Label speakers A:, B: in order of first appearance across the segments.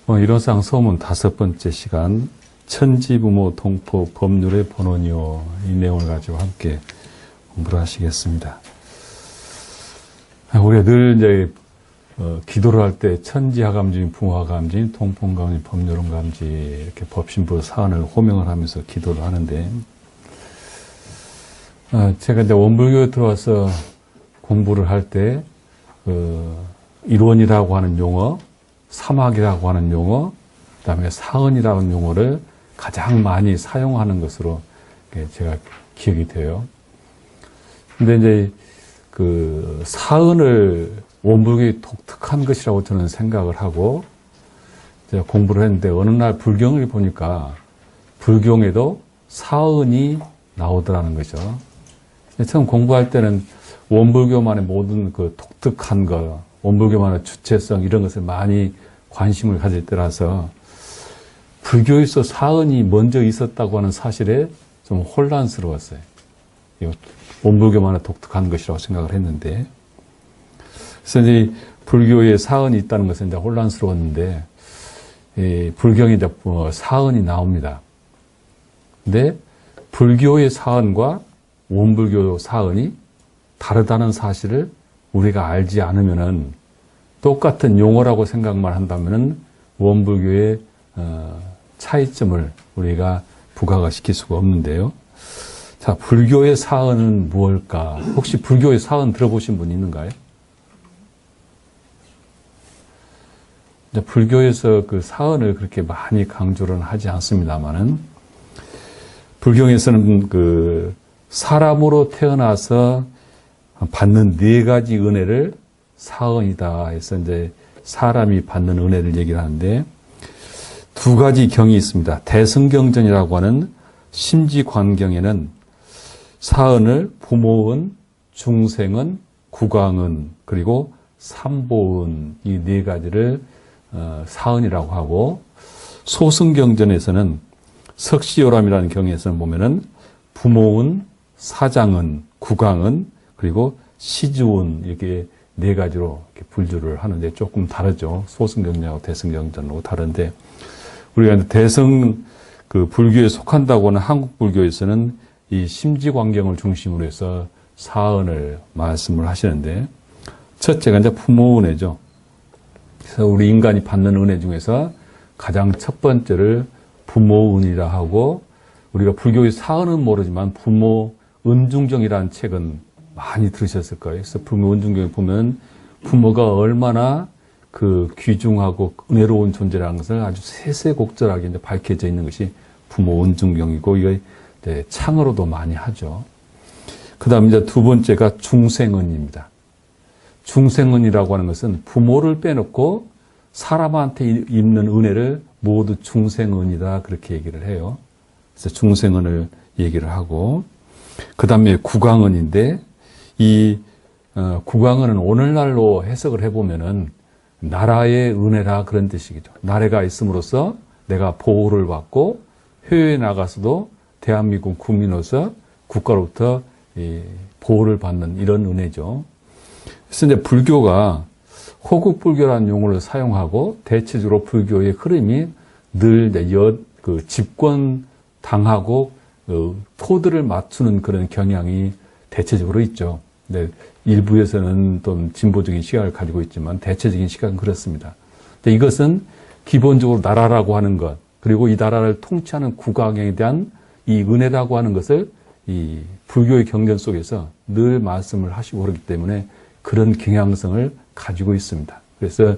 A: 이론상 소문 5번째 시간, 천지부모 동포 법률의 본원이요. 이 내용을 가지고 함께 공부를 하시겠습니다. 우리가 늘 이제, 기도를 할 때 천지하감주인, 부모하감주인, 동포감주인, 법률원감주인, 이렇게 법신부 사안을 호명을 하면서 기도를 하는데, 제가 이제 원불교에 들어와서 공부를 할 때, 일원이라고 하는 용어, 사막이라고 하는 용어, 그 다음에 사언이라는 용어를 가장 많이 사용하는 것으로 제가 기억이 돼요. 근데 이제 사언을 원불교의 독특한 것이라고 저는 생각을 하고 제가 공부를 했는데 어느 날 불경을 보니까 불경에도 사언이 나오더라는 거죠. 처음 공부할 때는 원불교만의 모든 독특한 것, 원불교만의 주체성 이런 것을 많이 관심을 가질 때라서 불교에서 사언이 먼저 있었다고 하는 사실에 좀 혼란스러웠어요. 원불교만의 독특한 것이라고 생각을 했는데, 그래서 이제 불교에 사언이 있다는 것은 이제 혼란스러웠는데, 불경에 이제 사언이 나옵니다. 근데 불교의 사언과 원불교 사언이 다르다는 사실을 우리가 알지 않으면은 똑같은 용어라고 생각만 한다면은 원불교의 차이점을 우리가 부각을 시킬 수가 없는데요. 자, 불교의 사언은 무엇일까? 혹시 불교의 사언 들어보신 분 있는가요? 불교에서 그 사언을 그렇게 많이 강조를 하지 않습니다만은 불경에서는 사람으로 태어나서 받는 4가지 은혜를 사언이다 해서 이제 사람이 받는 은혜를 얘기를 하는데 2가지 경이 있습니다. 대승경전이라고 하는 심지관경에는 사언을 부모은, 중생은, 국왕은, 그리고 삼보은 이 4가지를 사언이라고 하고 소승경전에서는 석시요람이라는 경에서는 보면은 부모은, 사장은, 국왕은, 그리고 시주은 이렇게 4가지로 이렇게 분류를 하는데 조금 다르죠. 소승경전하고 대승경전하고 다른데 우리가 불교에 속한다고 하는 한국 불교에서는 이 심지관경을 중심으로 해서 사언을 말씀을 하시는데 첫째가 이제 부모은혜죠. 그래서 우리 인간이 받는 은혜 중에서 가장 첫 번째를 부모은이라 하고 우리가 불교의 사언은 모르지만 부모 은중경이라는 책은 많이 들으셨을 거예요. 그래서 부모 은중경에 보면 부모가 얼마나 귀중하고 은혜로운 존재라는 것을 아주 세세곡절하게 이제 밝혀져 있는 것이 부모 은중경이고 이거 창으로도 많이 하죠. 그 다음에 이제 2번째가 중생은입니다. 중생은이라고 하는 것은 부모를 빼놓고 사람한테 입는 은혜를 모두 중생은이다 그렇게 얘기를 해요. 그래서 중생은을 얘기를 하고 그 다음에 국왕은인데 이 국왕은은 오늘날로 해석을 해보면은 나라의 은혜라 그런 뜻이겠죠. 나라가 있음으로써 내가 보호를 받고 해외에 나가서도 대한민국 국민으로서 국가로부터 보호를 받는 이런 은혜죠. 그래서 이제 불교가 호국불교라는 용어를 사용하고 대체적으로 불교의 흐름이 늘 집권 당하고 코드를 맞추는 그런 경향이 대체적으로 있죠. 근데 일부에서는 좀 진보적인 시각을 가지고 있지만 대체적인 시각은 그렇습니다. 근데 이것은 기본적으로 나라라고 하는 것 그리고 이 나라를 통치하는 국왕에 대한 이 은혜라고 하는 것을 이 불교의 경전 속에서 늘 말씀을 하시고 그렇기 때문에 그런 경향성을 가지고 있습니다. 그래서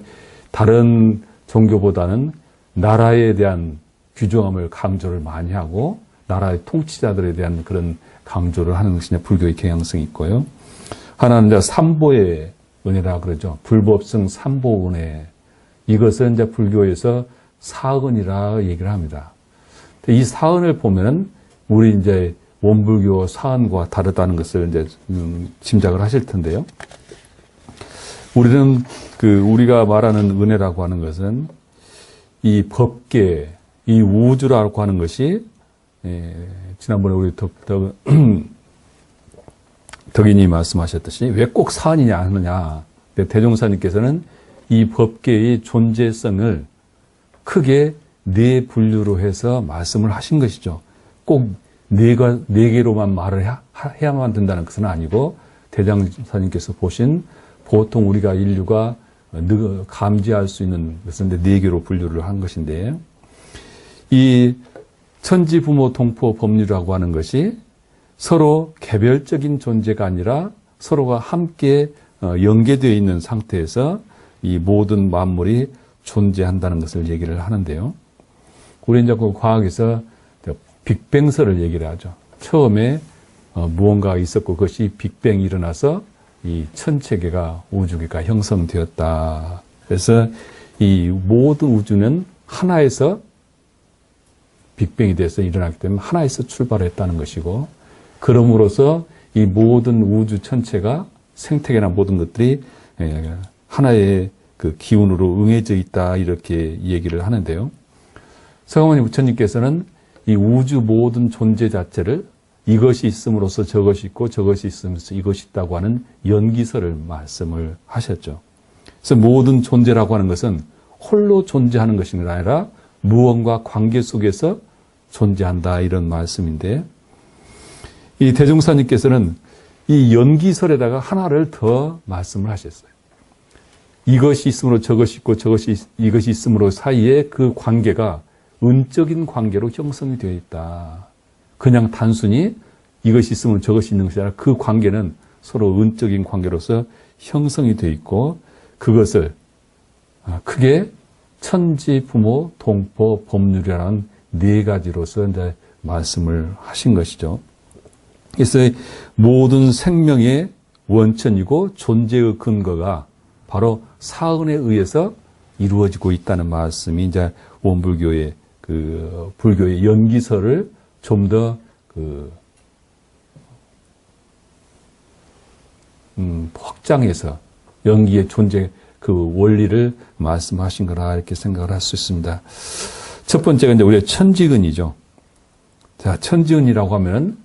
A: 다른 종교보다는 나라에 대한 귀중함을 강조를 많이 하고 나라의 통치자들에 대한 그런 강조를 하는 것이 불교의 경향성이 있고요. 하나는 이제 삼보의 은혜라 그러죠. 불법성 삼보 은혜. 이것은 이제 불교에서 사언이라 얘기를 합니다. 이 사언을 보면은 우리 이제 원불교 사언과 다르다는 것을 이제 짐작을 하실 텐데요. 우리는 우리가 말하는 은혜라고 하는 것은 이 법계, 이 우주라고 하는 것이 지난번에 우리 덕인이 말씀하셨듯이 왜 꼭 사언이냐 하느냐. 대종사님께서는 이 법계의 존재성을 크게 네 분류로 해서 말씀을 하신 것이죠. 꼭 네 개로만 말을 해야만 된다는 것은 아니고 대장사님께서 보신 보통 우리가 인류가 감지할 수 있는 것은 네 개로 분류를 한 것인데, 이 천지 부모 동포 법률이라고 하는 것이 서로 개별적인 존재가 아니라 서로가 함께 연계되어 있는 상태에서 이 모든 만물이 존재한다는 것을 얘기를 하는데요. 우리 이제 그 과학에서 빅뱅설을 얘기를 하죠. 처음에 무언가가 있었고 그것이 빅뱅이 일어나서 이 천체계가 우주계가 형성되었다. 그래서 이 모든 우주는 하나에서 빅뱅이 돼서 일어났기 때문에 하나에서 출발했다는 것이고, 그럼으로써 이 모든 우주 천체가 생태계나 모든 것들이 하나의 그 기운으로 응해져 있다, 이렇게 얘기를 하는데요. 서가모니 부처님께서는 이 우주 모든 존재 자체를 이것이 있음으로써 저것이 있고 저것이 있으면서 이것이 있다고 하는 연기설을 말씀을 하셨죠. 그래서 모든 존재라고 하는 것은 홀로 존재하는 것이 아니라 무언가 관계 속에서 존재한다, 이런 말씀인데, 이 대종사님께서는 이 연기설에다가 하나를 더 말씀을 하셨어요. 이것이 있으므로 저것이 있고 이것이 있으므로 사이에 그 관계가 은적인 관계로 형성이 되어 있다. 그냥 단순히 이것이 있으면 저것이 있는 것이 아니라 그 관계는 서로 은적인 관계로서 형성이 되어 있고, 그것을 크게 천지, 부모, 동포, 법률이라는 네 가지로서 이제 말씀을 하신 것이죠. 그래서 모든 생명의 원천이고 존재의 근거가 바로 사은에 의해서 이루어지고 있다는 말씀이 이제 원불교의 그 불교의 연기설을 좀 더 확장해서 연기의 존재 그 원리를 말씀하신 거라, 이렇게 생각을 할 수 있습니다. 첫 번째가 이제 우리의 천지은이죠. 자, 천지은이라고 하면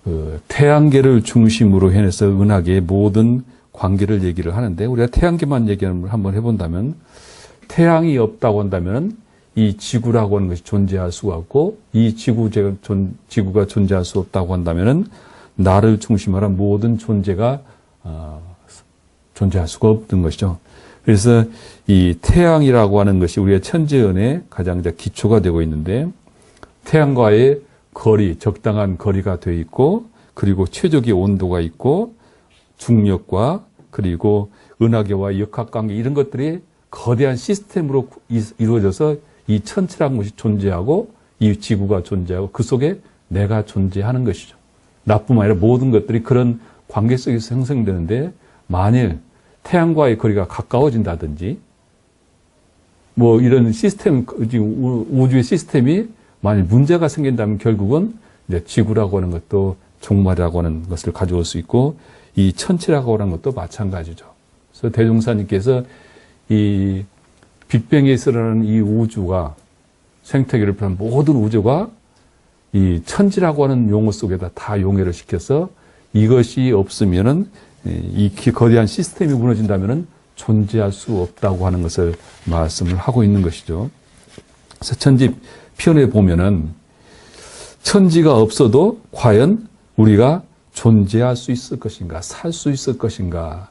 A: 그 태양계를 중심으로 해서 은하계의 모든 관계를 얘기를 하는데, 우리가 태양계만 얘기를 한번 해본다면, 태양이 없다고 한다면 이 지구라고 하는 것이 존재할 수가 없고, 이 지구가 존재할 수 없다고 한다면 나를 중심으로 한 모든 존재가 존재할 수가 없는 것이죠. 그래서 이 태양이라고 하는 것이 우리의 천지은의 가장 기초가 되고 있는데, 태양과의 거리, 적당한 거리가 되어 있고, 그리고 최적의 온도가 있고, 중력과 그리고 은하계와 역학관계, 이런 것들이 거대한 시스템으로 이루어져서 이 천체라는 것이 존재하고 이 지구가 존재하고 그 속에 내가 존재하는 것이죠. 나뿐만 아니라 모든 것들이 그런 관계 속에서 형성되는데, 만일 태양과의 거리가 가까워진다든지 뭐 이런 시스템, 우주의 시스템이 만일 문제가 생긴다면 결국은 이제 지구라고 하는 것도 종말이라고 하는 것을 가져올 수 있고, 이 천체라고 하는 것도 마찬가지죠. 그래서 대종사님께서 이 빅뱅에서 일어나는 이 우주가, 생태계를 포함한 모든 우주가 이 천지라고 하는 용어 속에다 다 용해를 시켜서 이것이 없으면은 이 거대한 시스템이 무너진다면은 존재할 수 없다고 하는 것을 말씀을 하고 있는 것이죠. 그래서 천지 편에 보면은 천지가 없어도 과연 우리가 존재할 수 있을 것인가, 살 수 있을 것인가.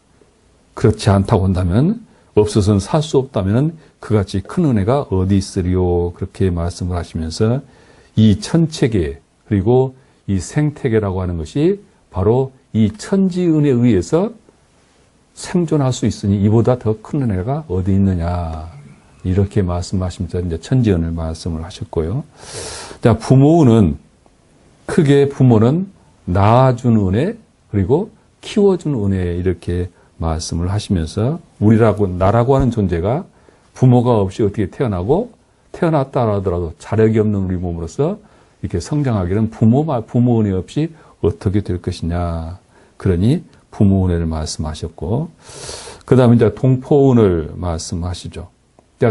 A: 그렇지 않다고 한다면, 없어서는 살 수 없다면 그같이 큰 은혜가 어디 있으리요, 그렇게 말씀을 하시면서 이 천체계 그리고 이 생태계라고 하는 것이 바로 이 천지 은혜에 의해서 생존할 수 있으니 이보다 더 큰 은혜가 어디 있느냐, 이렇게 말씀하시면서 이제 천지은을 말씀을 하셨고요. 자, 부모는 크게 부모는 낳아준 은혜 그리고 키워준 은혜, 이렇게 말씀을 하시면서 나라고 하는 존재가 부모가 없이 어떻게 태어나고 태어났다 하더라도 자력이 없는 우리 몸으로서 이렇게 성장하기는 부모 은혜 없이 어떻게 될 것이냐. 그러니 부모 은혜를 말씀하셨고, 그 다음에 이제 동포은을 말씀하시죠.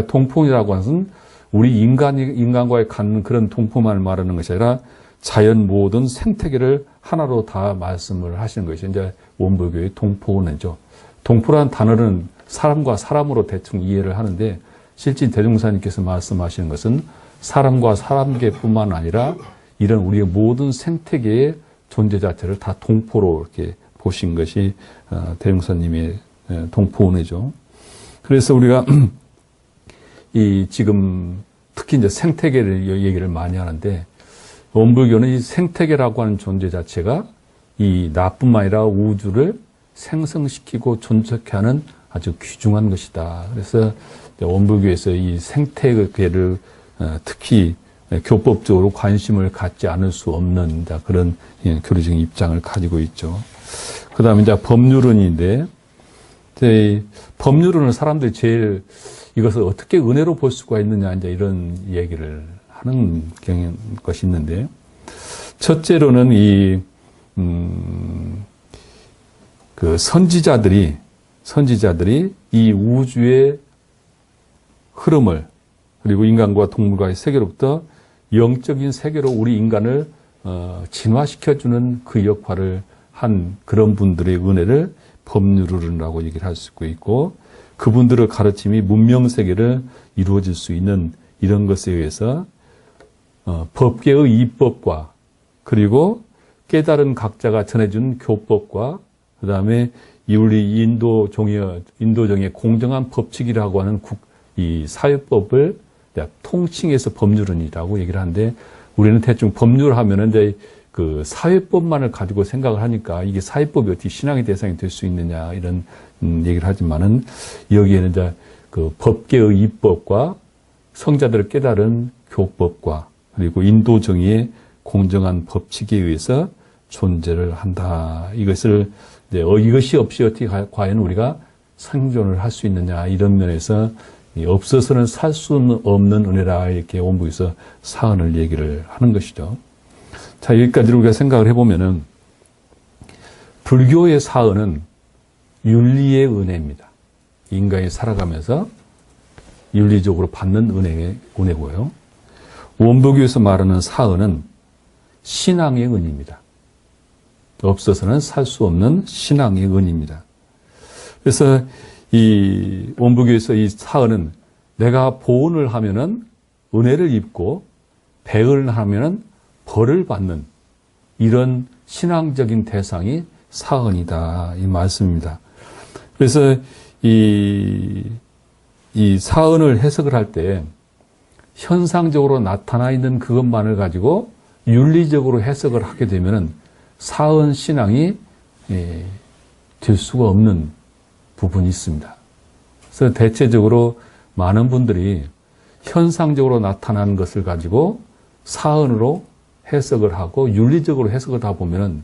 A: 동포이라고 하는 것은 우리 인간과의 갖는 그런 동포만을 말하는 것이 아니라 자연 모든 생태계를 하나로 다 말씀을 하시는 것이 이제 원불교의 동포은혜죠. 동포라는 단어는 사람과 사람으로 대충 이해를 하는데, 실제 대종사님께서 말씀하시는 것은 사람과 사람계뿐만 아니라 이런 우리의 모든 생태계의 존재 자체를 다 동포로 이렇게 보신 것이 대종사님의 동포은혜죠. 그래서 우리가 이 지금 특히 이제 생태계를 얘기를 많이 하는데 원불교는 이 생태계라고 하는 존재 자체가 이 나뿐만 아니라 우주를 생성시키고 존속케 하는 아주 귀중한 것이다. 그래서 원불교에서 이 생태계를 특히 교법적으로 관심을 갖지 않을 수 없는 그런 교리적인 입장을 가지고 있죠. 그 다음에 이제 법률론인데, 법률론은 사람들이 제일 이것을 어떻게 은혜로 볼 수가 있느냐, 이제 이런 얘기를 하는 것이 있는데, 첫째로는 그 선지자들이 이 우주의 흐름을 그리고 인간과 동물과의 세계로부터 영적인 세계로 우리 인간을 진화시켜주는 그 역할을 한 그런 분들의 은혜를 법률론이라고 얘기를 할 수 있고 그분들의 가르침이 문명세계를 이루어질 수 있는 이런 것에 의해서 법계의 입법과 그리고 깨달은 각자가 전해준 교법과 그 다음에 우리 인도정의 공정한 법칙이라고 하는 이 사회법을 통칭해서 법률론이라고 얘기를 하는데 우리는 대충 법률 하면은 이제 그 사회법만을 가지고 생각을 하니까 이게 사회법이 어떻게 신앙의 대상이 될 수 있느냐 이런 얘기를 하지만은 여기에는 이제 그 법계의 입법과 성자들을 깨달은 교법과 그리고 인도정의의 공정한 법칙에 의해서 존재를 한다. 이것이 없이 어떻게 과연 우리가 생존을 할 수 있느냐 이런 면에서 없어서는 살 수 없는 은혜라 이렇게 원불교에서 사언을 얘기를 하는 것이죠. 자, 여기까지 우리가 생각을 해보면은 불교의 사언은 윤리의 은혜입니다. 인간이 살아가면서 윤리적으로 받는 은혜고요. 원불교에서 말하는 사언은 신앙의 은입니다. 없어서는 살 수 없는 신앙의 은입니다. 그래서 이 원불교에서 이 사언은 내가 보은을 하면은 은혜를 입고 배은을 하면은 벌을 받는 이런 신앙적인 대상이 사언이다 이 말씀입니다. 그래서 이 사언을 해석을 할 때 현상적으로 나타나 있는 그것만을 가지고 윤리적으로 해석을 하게 되면은 사언 신앙이 될 수가 없는 부분이 있습니다. 그래서 대체적으로 많은 분들이 현상적으로 나타나는 것을 가지고 사언으로 해석을 하고 윤리적으로 해석을 하다 보면은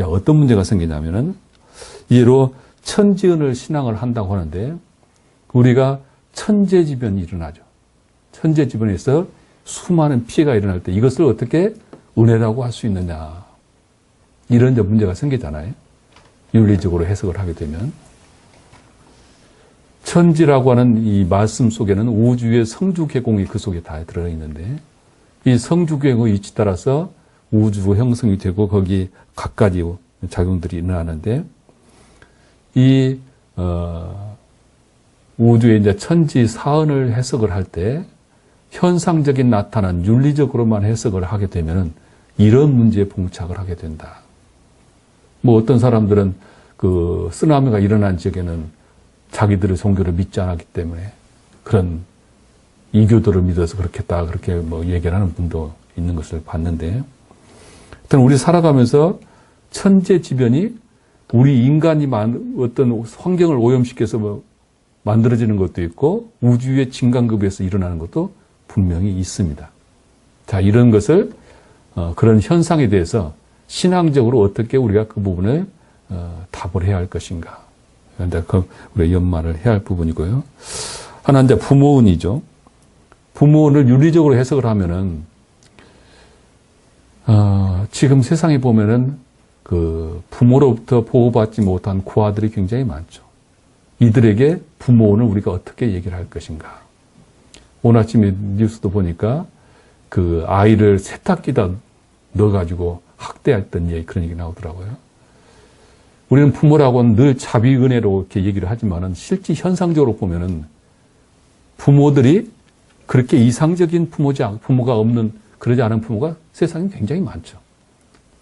A: 어떤 문제가 생기냐면은 예로 천지은을 신앙을 한다고 하는데 우리가 천재지변이 일어나죠. 천재지변에서 수많은 피해가 일어날 때 이것을 어떻게 은혜라고 할 수 있느냐 이런 문제가 생기잖아요. 윤리적으로 해석을 하게 되면 천지라고 하는 이 말씀 속에는 우주의 성주계공이 그 속에 다 들어있는데 이 성주계공의 위치 따라서 우주가 형성이 되고 거기 갖가지 작용들이 일어나는데 이 우주의 이제 천지 사언을 해석을 할 때 현상적인 나타난 윤리적으로만 해석을 하게 되면은 이런 문제에 봉착을 하게 된다. 뭐 어떤 사람들은 그 쓰나미가 일어난 지역에는 자기들의 종교를 믿지 않았기 때문에 그런 이교도를 믿어서 그렇게 뭐 얘기를 하는 분도 있는 것을 봤는데, 일단 우리 살아가면서 천재지변이 우리 인간이 어떤 환경을 오염시켜서 뭐 만들어지는 것도 있고 우주의 진강급에서 일어나는 것도 분명히 있습니다. 자, 이런 것을 그런 현상에 대해서 신앙적으로 어떻게 우리가 그 부분을 답을 해야 할 것인가. 그런데 우리가 연말을 해야 할 부분이고요. 하나 이제 부모은이죠. 부모은을 윤리적으로 해석을 하면은 지금 세상에 보면은 그 부모로부터 보호받지 못한 고아들이 굉장히 많죠. 이들에게 부모은을 우리가 어떻게 얘기를 할 것인가. 오늘 아침에 뉴스도 보니까 그 아이를 세탁기에다 넣어가지고 학대했던 그런 얘기 나오더라고요. 우리는 부모라고는 늘 자비은혜로 이렇게 얘기를 하지만은 실제 현상적으로 보면은 부모들이 그렇게 이상적인 부모가 없는, 그러지 않은 부모가 세상에 굉장히 많죠.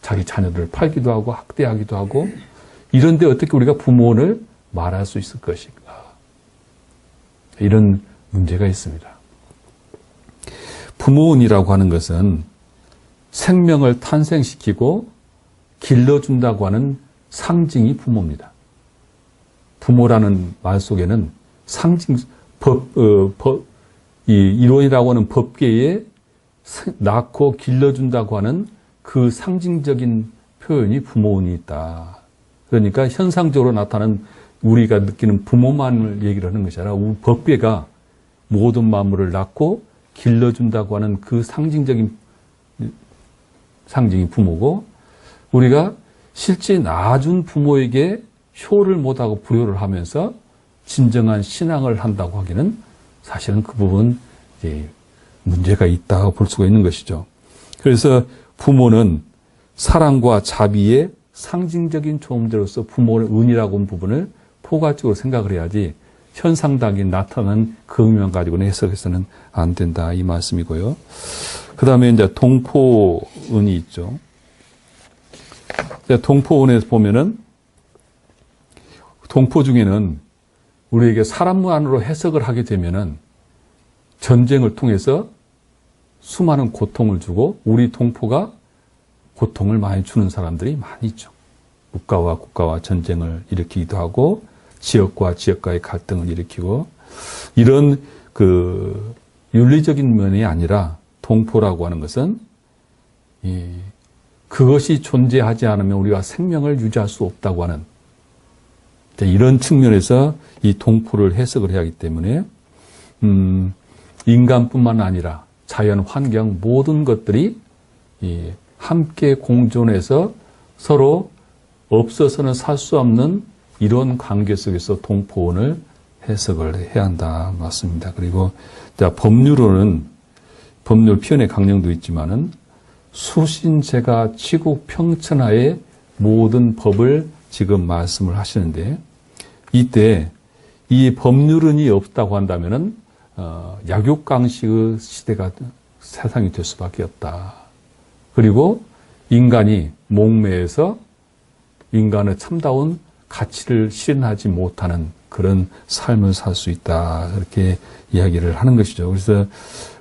A: 자기 자녀들을 팔기도 하고 학대하기도 하고, 이런데 어떻게 우리가 부모를 말할 수 있을 것인가. 이런 문제가 있습니다. 부모운이라고 하는 것은 생명을 탄생시키고 길러준다고 하는 상징이 부모입니다. 부모라는 말 속에는 이 이론이라고 하는 법계에 낳고 길러준다고 하는 그 상징적인 표현이 부모운이 있다. 그러니까 현상적으로 나타나는 우리가 느끼는 부모만을 얘기를 하는 것이 아니라 법계가 모든 만물을 낳고 길러준다고 하는 그 상징이 부모고, 우리가 실제 낳아준 부모에게 효를 못하고 불효를 하면서 진정한 신앙을 한다고 하기는 사실은 그 부분 문제가 있다고 볼 수가 있는 것이죠. 그래서 부모는 사랑과 자비의 상징적인 존재로서 부모의 은이라고 하는 부분을 포괄적으로 생각을 해야지 현상당이 나타나는 그 의미만 가지고는 해석해서는 안 된다, 이 말씀이고요. 그 다음에 이제 동포은이 있죠. 동포은에서 보면은 동포 중에는 우리에게 사람만으로 해석을 하게 되면은 전쟁을 통해서 수많은 고통을 주고 우리 동포가 고통을 많이 주는 사람들이 많이 있죠. 국가와 국가와 전쟁을 일으키기도 하고 지역과 지역과의 갈등을 일으키고, 이런 그 윤리적인 면이 아니라 동포라고 하는 것은 그것이 존재하지 않으면 우리가 생명을 유지할 수 없다고 하는 이런 측면에서 이 동포를 해석을 해야 하기 때문에 인간뿐만 아니라 자연, 환경 모든 것들이 함께 공존해서 서로 없어서는 살 수 없는 이런 관계 속에서 동포원을 해석을 해야 한다, 맞습니다. 그리고 법률로는 법률 표현의 강령도 있지만은 수신제가 치국 평천하의 모든 법을 지금 말씀을 하시는데, 이때 이 법률은이 없다고 한다면은 약육강식의 시대가 세상이 될 수밖에 없다. 그리고 인간이 목매에서 인간의 참다운 가치를 실현하지 못하는 그런 삶을 살 수 있다, 그렇게 이야기를 하는 것이죠. 그래서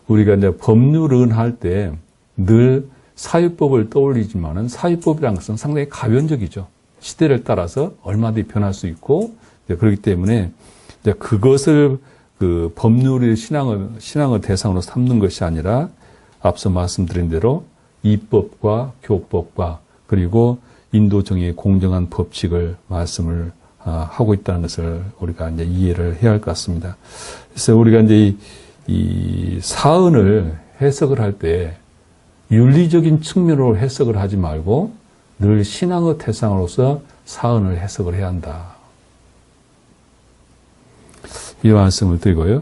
A: 우리가 이제 법률은 할 때 늘 사유법을 떠올리지만은 사유법이라는 것은 상당히 가변적이죠. 시대를 따라서 얼마든지 변할 수 있고, 그렇기 때문에 이제 그것을 그 법률의 신앙의 대상으로 삼는 것이 아니라 앞서 말씀드린 대로 이법과 교법과 그리고 인도 정의의 공정한 법칙을 말씀을 하고 있다는 것을 우리가 이제 이해를 해야 할 것 같습니다. 그래서 우리가 이제 이 사언을 해석을 할 때 윤리적인 측면으로 해석을 하지 말고 늘 신앙의 대상으로서 사언을 해석을 해야 한다, 이 말씀을 드리고요.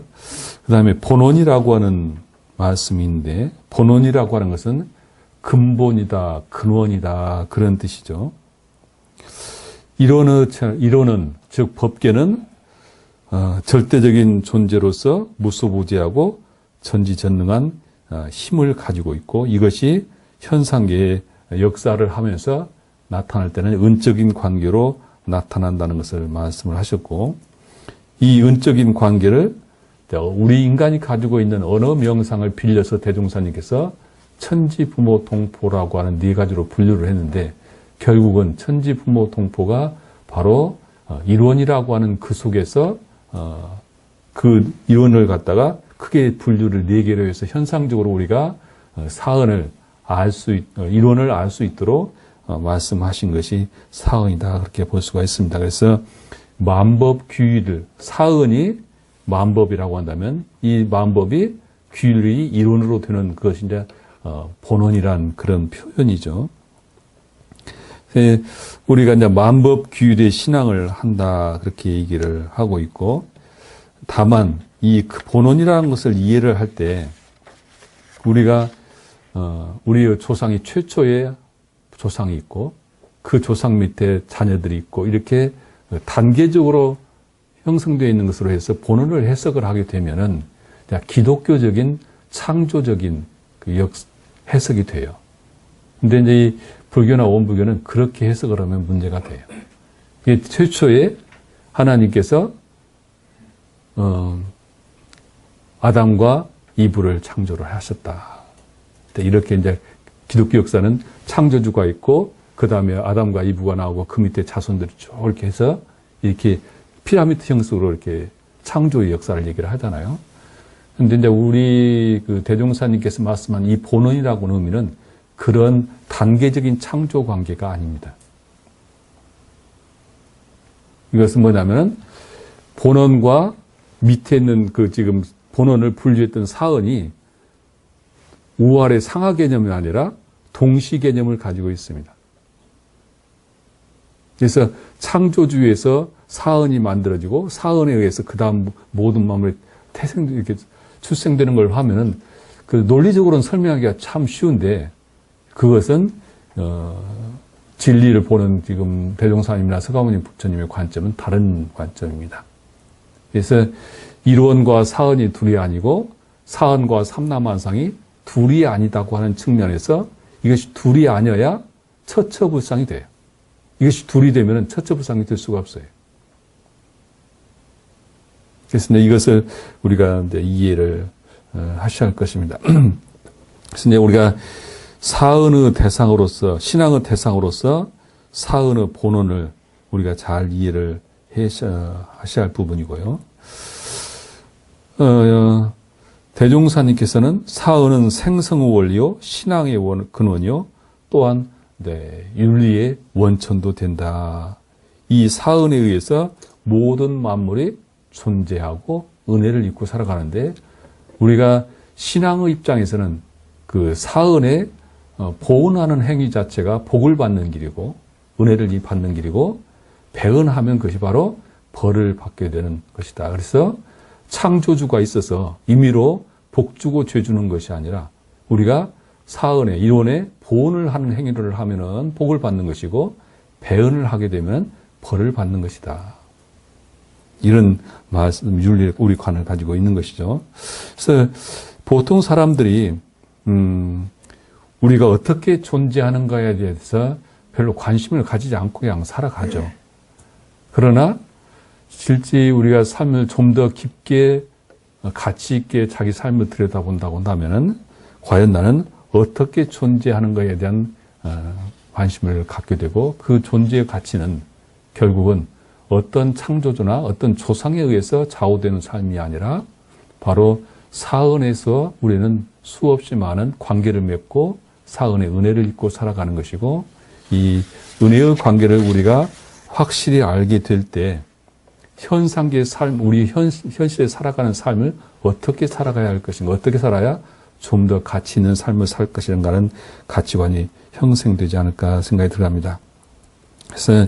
A: 그 다음에 본원이라고 하는 말씀인데, 본원이라고 하는 것은 근본이다, 근원이다, 그런 뜻이죠. 이론은 즉 법계는 절대적인 존재로서 무소부지하고 전지전능한 힘을 가지고 있고, 이것이 현상계의 역사를 하면서 나타날 때는 은적인 관계로 나타난다는 것을 말씀을 하셨고, 이 은적인 관계를 우리 인간이 가지고 있는 언어 명상을 빌려서 대종사님께서 천지부모 동포라고 하는 네 가지로 분류를 했는데, 결국은 천지부모 동포가 바로 일원이라고 하는 그 속에서 그 일원을 갖다가 크게 분류를 네 개로 해서 현상적으로 우리가 사언을 일원을 알 수 있도록 말씀하신 것이 사언이다, 그렇게 볼 수가 있습니다. 그래서 만법 규율을, 사언이 만법이라고 한다면 이 만법이 규율이 일원으로 되는 그것이 이제 본원이란 그런 표현이죠. 우리가 이제 만법 규율의 신앙을 한다, 그렇게 얘기를 하고 있고, 다만 이 본원이라는 것을 이해를 할 때 우리가 우리의 조상이 최초의 조상이 있고 그 조상 밑에 자녀들이 있고 이렇게 단계적으로 형성되어 있는 것으로 해서 본원을 해석을 하게 되면은 기독교적인 창조적인 그 해석이 돼요. 근데 이제 이 불교나 원불교는 그렇게 해석을 하면 문제가 돼요. 이게 최초에 하나님께서 아담과 이브를 창조를 하셨다. 이렇게 이제 기독교 역사는 창조주가 있고 그 다음에 아담과 이브가 나오고 그 밑에 자손들이 쭉 이렇게 해서 이렇게 피라미드 형식으로 이렇게 창조의 역사를 얘기를 하잖아요. 근데 이제 우리 그 대종사님께서 말씀한 이 본원이라고 하는 의미는 그런 단계적인 창조 관계가 아닙니다. 이것은 뭐냐면 본원과 밑에 있는 그 지금 본원을 분류했던 사원이 우아래 상하 개념이 아니라 동시 개념을 가지고 있습니다. 그래서 창조주에서 사원이 만들어지고 사원에 의해서 그 다음 모든 마음을 이렇게 출생되는 걸 하면은 그 논리적으로는 설명하기가 참 쉬운데 그것은 진리를 보는 지금 대종사님이나 서가모니 부처님의 관점은 다른 관점입니다. 그래서 일원과 사원이 둘이 아니고 사원과 삼라만상이 둘이 아니다고 하는 측면에서 이것이 둘이 아니어야 처처불상이 돼요. 이것이 둘이 되면 처처불상이 될 수가 없어요. 그래서 이것을 우리가 이제 이해를 하셔야 할 것입니다. 그래서 이제 우리가 사은의 대상으로서, 신앙의 대상으로서 사은의 본원을 우리가 잘 이해를 하셔야 할 부분이고요. 대종사님께서는 사은은 생성의 원리요, 신앙의 근원이요, 또한 윤리의 원천도 된다. 이 사은에 의해서 모든 만물이 존재하고 은혜를 입고 살아가는데 우리가 신앙의 입장에서는 그 사은에 보은하는 행위 자체가 복을 받는 길이고 은혜를 받는 길이고 배은하면 그것이 바로 벌을 받게 되는 것이다. 그래서 창조주가 있어서 임의로 복 주고 죄 주는 것이 아니라 우리가 사은에 일원에 보은을 하는 행위를 하면은 복을 받는 것이고 배은을 하게 되면 벌을 받는 것이다. 이런 말씀, 윤리, 우리 관을 가지고 있는 것이죠. 그래서 보통 사람들이 우리가 어떻게 존재하는가에 대해서 별로 관심을 가지지 않고 그냥 살아가죠. 그러나 실제 우리가 삶을 좀 더 깊게 가치 있게 자기 삶을 들여다본다고 한다면은 과연 나는 어떻게 존재하는 것에 대한 관심을 갖게 되고 그 존재의 가치는 결국은 어떤 창조주나 어떤 조상에 의해서 좌우되는 삶이 아니라 바로 사은에서 우리는 수없이 많은 관계를 맺고 사은의 은혜를 입고 살아가는 것이고 이 은혜의 관계를 우리가 확실히 알게 될 때 현상계의 삶, 우리 현실에 살아가는 삶을 어떻게 살아가야 할 것인가, 어떻게 살아야 좀 더 가치 있는 삶을 살 것인가라는 가치관이 형성되지 않을까 생각이 들어갑니다. 그래서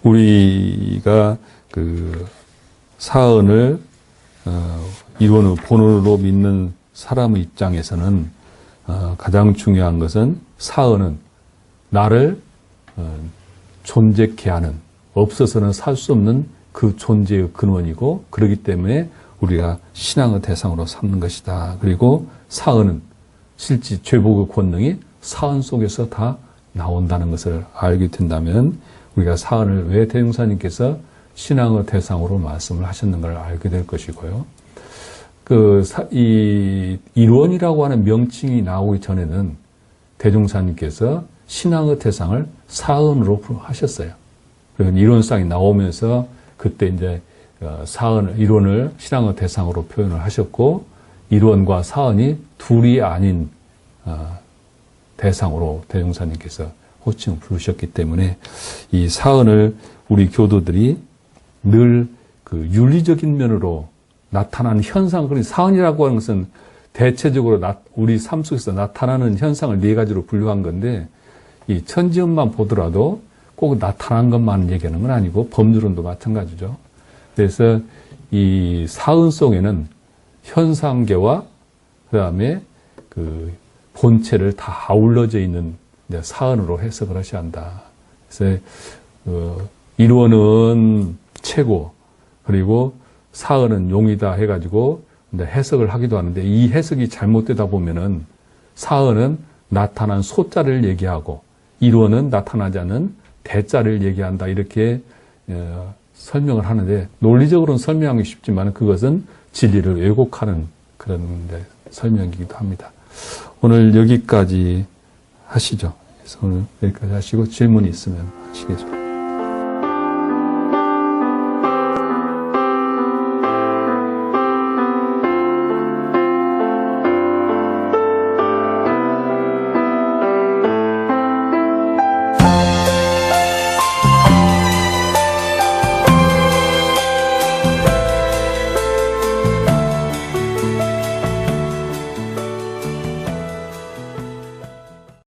A: 우리가 그 사은을 이론의 본원으로 믿는 사람의 입장에서는 가장 중요한 것은 사은은 나를 존재케 하는, 없어서는 살 수 없는 그 존재의 근원이고 그렇기 때문에 우리가 신앙의 대상으로 삼는 것이다. 그리고 사은은 실제 죄복의 권능이 사은 속에서 다 나온다는 것을 알게 된다면 우리가 사은을 왜 대종사님께서 신앙의 대상으로 말씀을 하셨는가를 알게 될 것이고요. 이 일원이라고 하는 명칭이 나오기 전에는 대종사님께서 신앙의 대상을 사은으로 하셨어요. 그리고 이론상이 나오면서 그때 이제 사은, 이론을 신앙의 대상으로 표현을 하셨고 이론과 사은이 둘이 아닌 대상으로 대종사님께서 호칭을 부르셨기 때문에 이 사은을 우리 교도들이 늘 그 윤리적인 면으로 나타나는 현상, 그러니 사은이라고 하는 것은 대체적으로 우리 삶 속에서 나타나는 현상을 네 가지로 분류한 건데 이 천지음만 보더라도 꼭 나타난 것만 얘기하는 건 아니고 법률론도 마찬가지죠. 그래서 이 사은 속에는 현상계와 그 다음에 그 본체를 다 아울러져 있는 사은으로 해석을 하셔야 한다. 그래서 일원은 최고, 그리고 사은은 용이다 해가지고 이제 해석을 하기도 하는데 이 해석이 잘못되다 보면은 사언은 나타난 소자를 얘기하고 일원은 나타나지 않은 대자를 얘기한다 이렇게 설명을 하는데 논리적으로는 설명하기 쉽지만 그것은 진리를 왜곡하는 그런 설명이기도 합니다. 오늘 여기까지 하시죠. 그래서 오늘 여기까지 하시고 질문이 있으면 하시겠습니다.